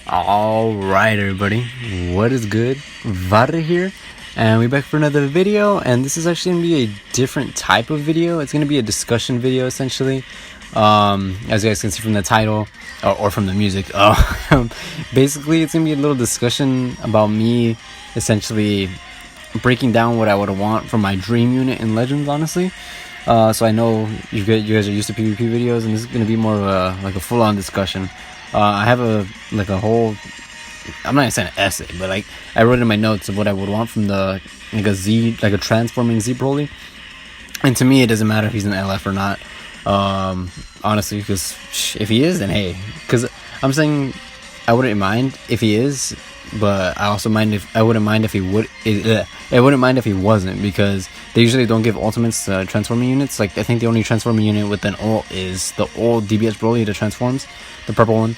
Alright everybody, what is good? Vare here, and we're back for another video, and this is actually going to be a different type of video. It's going to be a discussion video essentially. As you guys can see from the title, or from the music, basically it's going to be a little discussion about me essentially breaking down what I would want from my dream unit in Legends, honestly. So I know you guys are used to PvP videos, and this is going to be more of a full-on discussion. I have a whole, I'm not gonna say an essay, but I wrote in my notes of what I would want from the a transforming Z Broly. And to me, it doesn't matter if he's an LF or not. Honestly, because if he is, then hey. Because I'm saying I wouldn't mind if he is, but I wouldn't mind if he would. I wouldn't mind if he wasn't, because they usually don't give ultimates to transforming units. I think the only transforming unit with an ult is the old DBS Broly that transforms, the purple one.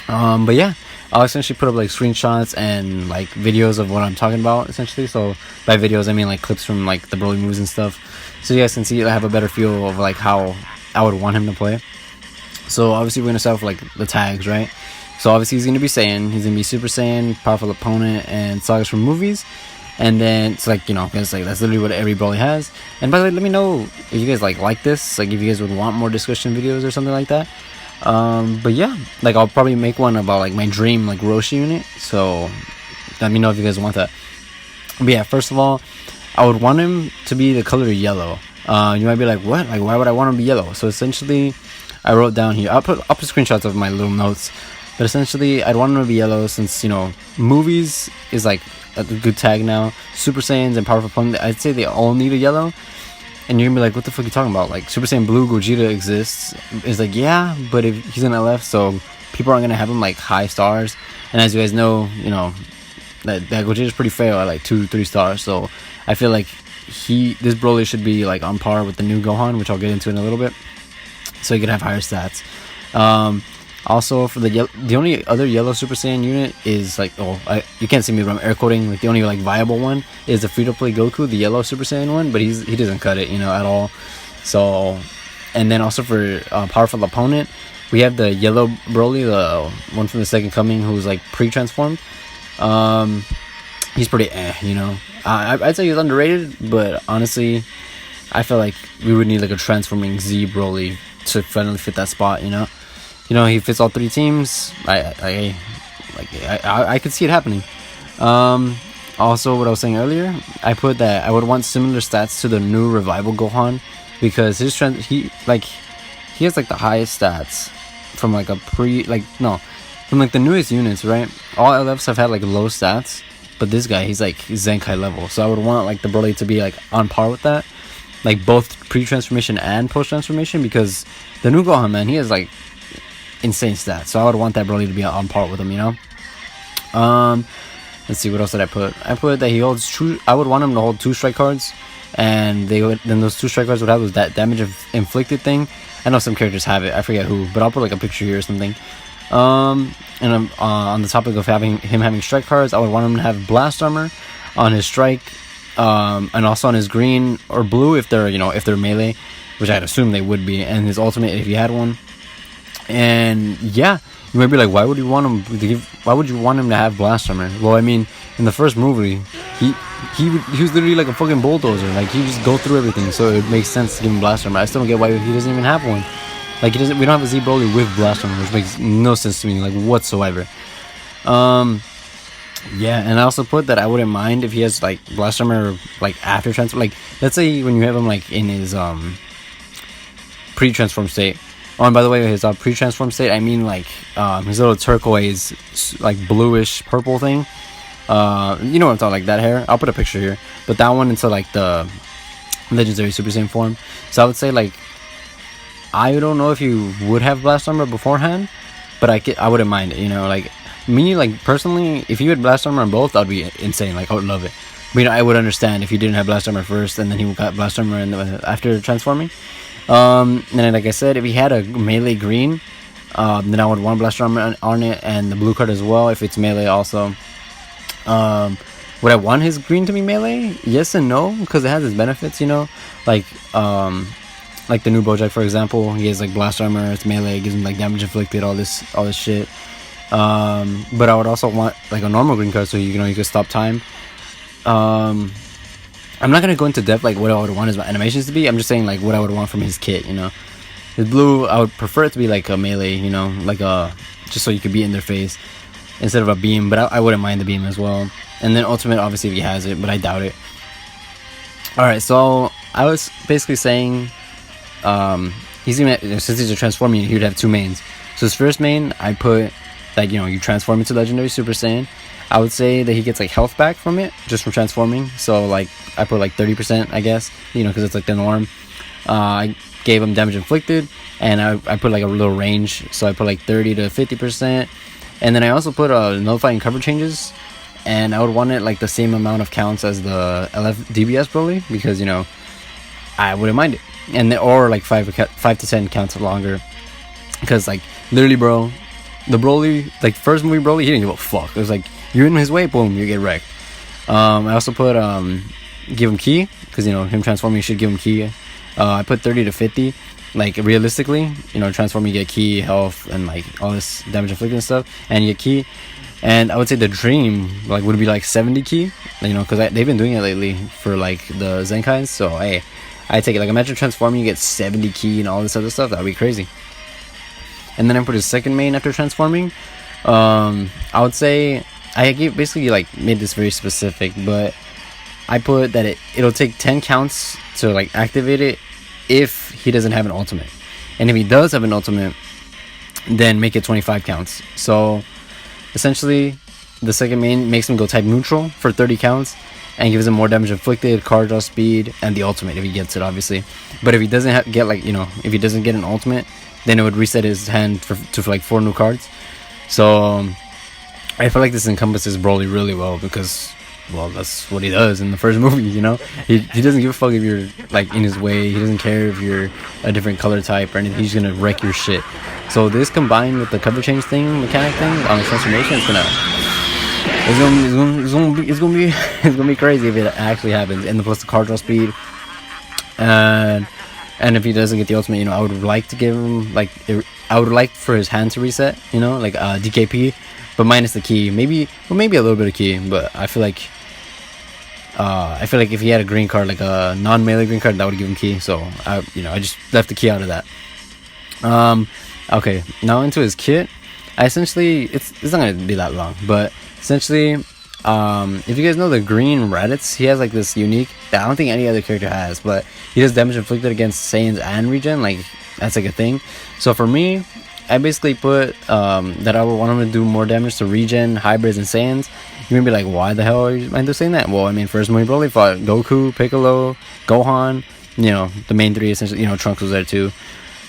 But yeah, I'll essentially put up screenshots and videos of what I'm talking about, essentially. So by videos I mean clips from the Broly moves and stuff, so you guys can see I have a better feel of how I would want him to play. So obviously we're gonna start with the tags, right? So obviously he's gonna be Saiyan, he's gonna be Super Saiyan, Powerful Opponent, and Sagas from movies. And then it's that's literally what every Broly has. And by the way, let me know if you guys like this, if you guys would want more discussion videos or something like that. But yeah, I'll probably make one about my dream Roshi unit, so let me know if you guys want that. But yeah, first of all, I would want him to be the color yellow. You might be like, what? Why would I want him to be yellow? So essentially, I wrote down here, I'll put screenshots of my little notes, but essentially I'd want him to be yellow since movies is a good tag now. Super Saiyans and Powerful Opponent, I'd say they all need a yellow. And you're gonna be like, what the fuck are you talking about? Super Saiyan Blue Gogeta exists. It's yeah, but if he's an LF, so people aren't gonna have him high stars. And as you guys know, that Gogeta's pretty fail at 2-3 stars. So I feel this Broly should be on par with the new Gohan, which I'll get into in a little bit, so he could have higher stats. Also, for the only other yellow Super Saiyan unit is you can't see me, but I'm air quoting. The only viable one is the free to play Goku, the yellow Super Saiyan one, but he doesn't cut it at all. So, and then also for Powerful Opponent, we have the yellow Broly, the one from the Second Coming, who's pre-transformed. He's pretty I'd say he's underrated, but honestly, I feel we would need a transforming Z Broly to finally fit that spot. He fits all three teams. I could see it happening. Also, what I was saying earlier, I put that I would want similar stats to the new Revival Gohan, because his trend, he has the highest stats from from the newest units, right? All LFs have had low stats, but this guy, he's Zenkai level. So I would want the Broly to be on par with that, both pre-transformation and post-transformation, because the new Gohan, man, he has insane stats. So I would want that Broly to be on par with him, Let's see, what else did I put? I put that he holds I would want him to hold 2 strike cards, and then those 2 strike cards would have that damage of inflicted thing. I know some characters have it, I forget who, but I'll put a picture here or something. And on the topic of him having strike cards, I would want him to have blast armor on his strike, and also on his green or blue if they're melee, which I'd assume they would be, and his ultimate if he had one. And yeah, you might be like, why would you want him to have blast armor? Well, I mean, in the first movie, he was literally a fucking bulldozer. He just go through everything, so it makes sense to give him blast armor. I still don't get why he doesn't even have one. We don't have a Z Broly with blast armor, which makes no sense to me, whatsoever. Yeah, and I also put that I wouldn't mind if he has blast armor after transfer. Let's say when you have him in his pre-transform state. Oh, and by the way, his pre-transform state, I mean his little turquoise, bluish purple thing. You know what I'm talking, that hair. I'll put a picture here. But that one into the legendary Super Saiyan form. So I would say I don't know if you would have blast armor beforehand, but I wouldn't mind it. Me personally, if you had blast armor on both, that'd be insane. I would love it. But I would understand if you didn't have blast armor first and then he got blast armor after transforming. And then, like I said, if he had a melee green, then I would want blast armor on it, and the blue card as well if it's melee also. Would I want his green to be melee? Yes and no, because it has its benefits, like the new Bojack, for example. He has like blast armor, it's melee, it gives him like damage inflicted, all this shit. But I would also want like a normal green card, so you know you could stop time. I'm not gonna go into depth like what I would want his animations to be. I'm just saying like what I would want from his kit. You know, his blue, I would prefer it to be like a melee. You know, like a just so you could be in their face instead of a beam. But I wouldn't mind the beam as well. And then ultimate, obviously, if he has it, but I doubt it. All right, so I was basically saying, he's gonna, since he's a transforming, he would have two mains. So his first main, I put like, you know, you transform into Legendary Super Saiyan. I would say that he gets like health back from it just from transforming. So like I put like 30%, I guess, you know, because it's like the norm. I gave him damage inflicted, and I put like a little range, so I put like 30 to 50%. And then I also put nullifying cover changes, and I would want it like the same amount of counts as the LF DBS Broly, because you know I wouldn't mind it, and then, or like 5 to 10 counts longer, because like literally, bro, the Broly, like first movie Broly, he didn't give a fuck. It was like you're in his way, boom, you get wrecked. I also put give him ki, because you know him transforming should give him ki. I put 30 to 50. Like realistically, you know, transforming, you get ki, health, and like all this damage inflicted and stuff, and you get ki. And I would say the dream like would be like 70 ki, you know, because they've been doing it lately for like the Zenkais. So hey, I take it. Like imagine transforming, you get 70 ki and all this other stuff. That would be crazy. And then I put his second main after transforming. I would say I basically like made this very specific, but I put that it'll take 10 counts to like activate it if he doesn't have an ultimate, and if he does have an ultimate, then make it 25 counts. So essentially the second main makes him go type neutral for 30 counts and gives him more damage inflicted, card draw speed, and the ultimate if he gets it, obviously. But if he doesn't get like, you know, if he doesn't get an ultimate, then it would reset his hand to like 4 new cards. So I feel like this encompasses Broly really well, because well, that's what he does in the first movie, you know. He doesn't give a fuck if you're like in his way. He doesn't care if you're a different color type or anything. He's gonna wreck your shit. So this combined with the cover change thing, mechanic thing on the transformation, it's gonna be crazy if it actually happens. And plus the card draw speed, and if he doesn't get the ultimate, you know, I would like to give him like, I would like for his hand to reset, you know, like DKP, but minus the key, maybe a little bit of key. But I feel like if he had a green card, like a non-melee green card, that would give him key. So I just left the key out of that. Okay, now into his kit. I essentially, it's not gonna be that long, but essentially, if you guys know the green Raditz, he has like this unique that I don't think any other character has, but he does damage inflicted against Saiyans and regen. Like that's like a thing. So for me, I basically put that I would want him to do more damage to regen, hybrids, and Saiyans. You may be like, why the hell are you saying that? Well, I mean, first movie Broly fought Goku, Piccolo, Gohan, you know, the main three essentially. You know, Trunks was there too,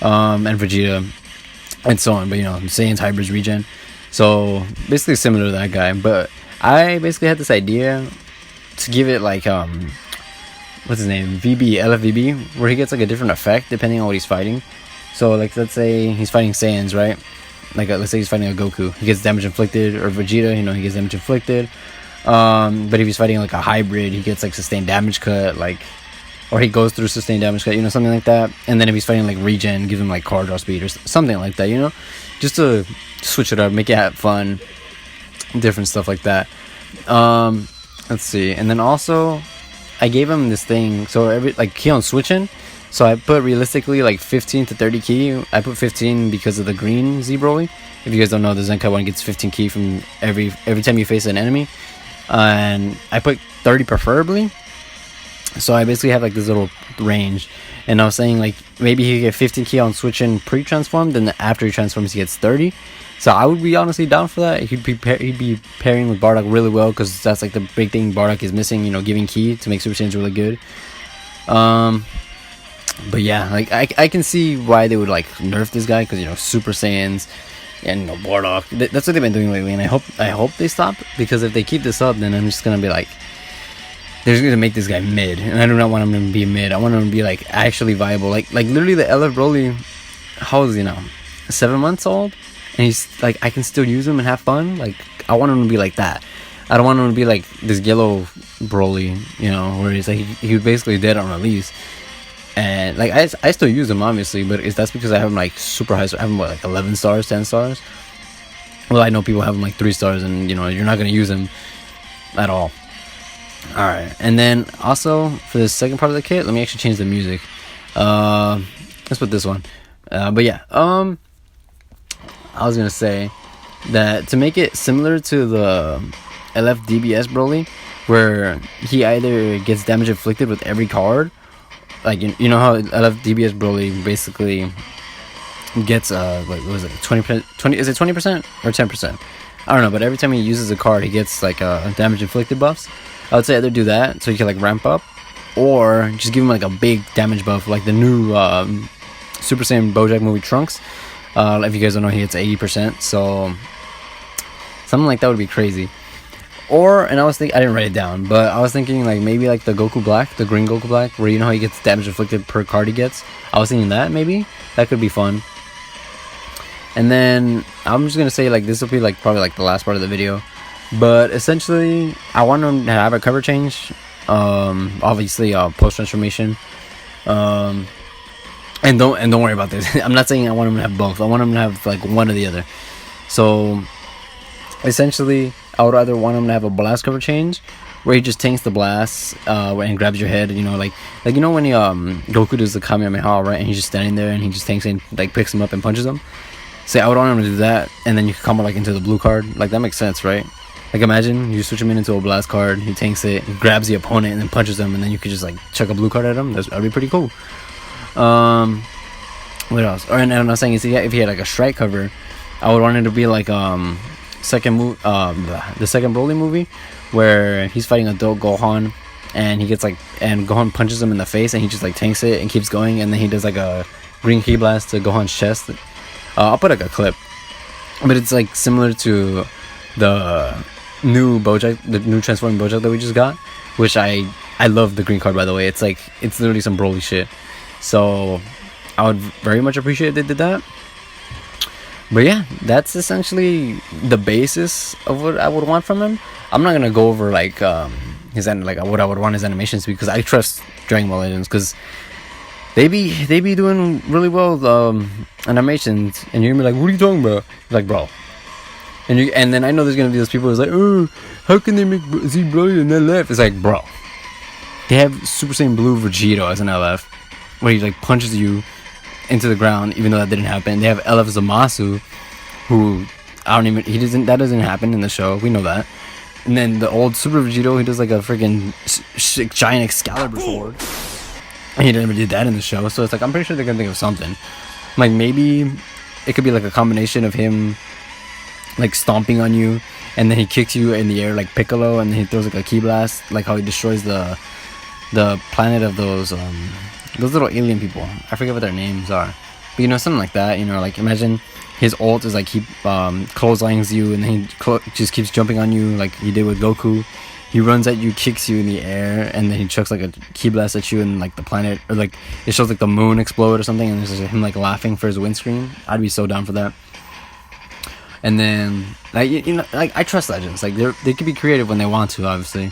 and Vegeta, and so on. But you know, Saiyans, hybrids, regen. So basically similar to that guy. But I basically had this idea to give it like what's his name, LFVB, where he gets like a different effect depending on what he's fighting. So like let's say he's fighting Saiyans, right? Like let's say he's fighting a Goku, he gets damage inflicted, or Vegeta, you know, he gets damage inflicted. But if he's fighting like a hybrid, he gets like sustained damage cut, like, or he goes through sustained damage cut, you know, something like that. And then if he's fighting like regen, gives him like card draw speed or something like that, you know, just to switch it up, make it fun, different stuff like that. Let's see. And then also I gave him this thing, so every like key on switching. So I put realistically like 15 to 30 key. I put 15 because of the green Z Broly. If you guys don't know, the Zenkai one gets 15 key from every time you face an enemy. And I put 30 preferably. So I basically have like this little range. And I was saying like maybe he could get 15 key on switching pre-transformed, then after he transforms he gets 30. So I would be honestly down for that. He'd be pairing with Bardock really well, because that's like the big thing Bardock is missing, you know, giving key to make Super Saiyans really good. But yeah, like I can see why they would like nerf this guy, because you know, Super Saiyans and you know, Bardock, that's what they've been doing lately, and I hope they stop, because if they keep this up, then I'm just gonna be like, they're just gonna make this guy mid, and I do not want him to be mid. I want him to be like actually viable, like literally the LF Broly. How old is he now? 7 months old, and he's like, I can still use him and have fun. Like I want him to be like that. I don't want him to be like this yellow Broly, you know, where he's like he was basically dead on release. And like I still use him obviously, but that's because I have him like super high. I have him like 11 stars, 10 stars. Well, I know people have them like 3 stars, and you know you're not gonna use them at all. All right, and then also for the second part of the kit, let me actually change the music. Let's put this one. But yeah, I was gonna say that to make it similar to the LFDBS Broly, where he either gets damage inflicted with every card, like you know how LFDBS Broly basically gets what was it, 20%, is it 20% or 10%? I don't know, but every time he uses a card, he gets like damage inflicted buffs. I would say either do that so you can like ramp up, or just give him like a big damage buff, like the new Super Saiyan Bojack movie Trunks. If you guys don't know, he gets 80%, so something like that would be crazy. Or, and I was thinking, I didn't write it down, but I was thinking like maybe like the Goku Black, the green Goku Black, where you know how he gets damage inflicted per card he gets. I was thinking that maybe that could be fun. And then I'm just gonna say like this will be like probably like the last part of the video, but essentially I want him to have a cover change, obviously post transformation, and don't worry about this. I'm not saying I want him to have both. I want him to have like one or the other. So essentially I would either want him to have a blast cover change where he just tanks the blast and grabs your head, you know, like you know when he, Goku does the Kamehameha, right, and he's just standing there and he just tanks and like picks him up and punches him. Say I would want him to do that, and then you can combo like into the blue card. Like that makes sense, right? Like imagine you switch him into a blast card, he tanks it, he grabs the opponent and then punches him, and then you could just like chuck a blue card at him. That'd be pretty cool. What else? Or and I'm not saying if he had like a strike cover, I would want it to be like the second Broly movie where he's fighting adult Gohan and he gets like, and Gohan punches him in the face and he just like tanks it and keeps going, and then he does like a green key blast to Gohan's chest. I'll put like a clip, but it's like similar to the new Bojack, the new transforming Bojack that we just got, which I love the green card, by the way. It's like, it's literally some Broly shit, so I would very much appreciate if they did that. But yeah, that's essentially the basis of what I would want from him. I'm not gonna go over like his what I would want his animations to be, because I trust Dragon Ball Legends, because they be doing really well animations, and you're gonna be like, what are you talking about? Like, bro, and then I know there's gonna be those people who's like, oh, how can they make Z Broly an LF? It's like, bro, they have Super Saiyan Blue Vegito as an LF, where he like punches you into the ground, even though that didn't happen. They have LF Zamasu, who that doesn't happen in the show. We know that. And then the old Super Vegito, he does like a freaking giant Excalibur sword. And he never did that in the show, so it's like, I'm pretty sure they're gonna think of something. Like maybe it could be like a combination of him like stomping on you, and then he kicks you in the air like Piccolo, and then he throws like a ki blast, like how he destroys the planet of those little alien people. I forget what their names are, but you know, something like that. You know, like imagine his ult is like he clotheslines you, and then he just keeps jumping on you like he did with Goku. He runs at you, kicks you in the air, and then he chucks like a ki blast at you, and like the planet, or like it shows like the moon explode or something, and there's just him like laughing for his windscreen. I'd be so down for that. And then like you know, like I trust Legends. Like they could be creative when they want to, obviously.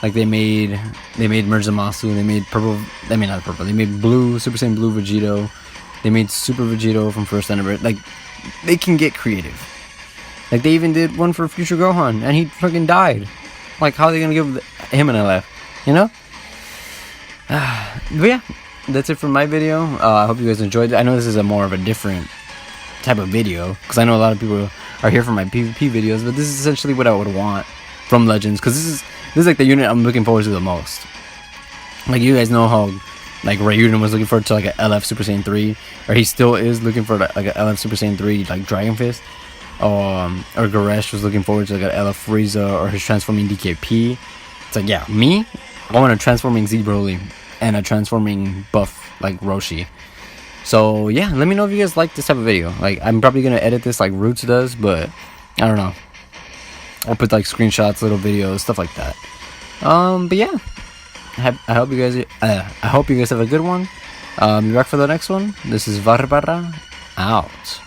Like they made Merge Zamasu, they made purple. I mean not purple. They made blue Super Saiyan Blue Vegito. They made Super Vegito from First Anniversary. Like they can get creative. Like they even did one for Future Gohan, and he fucking died. Like, how are they gonna give him an LF? You know? But yeah, that's it for my video. I hope you guys enjoyed it. I know this is a more of a different type of video, because I know a lot of people are here for my PvP videos, but this is essentially what I would want from Legends, because this is like the unit I'm looking forward to the most. Like, you guys know how like Ryuden was looking forward to like a LF Super Saiyan 3, or he still is looking for like a LF Super Saiyan 3 like Dragon Fist. Or Goresh was looking forward to like an LF Frieza or his transforming DKP. It's like, yeah, me, I want a transforming Z Broly and a transforming buff like Roshi. So yeah, let me know if you guys like this type of video. Like, I'm probably gonna edit this like Roots does, but I don't know. I'll put like screenshots, little videos, stuff like that. But yeah, I hope you guys have a good one. Be back for the next one. This is Barbara out.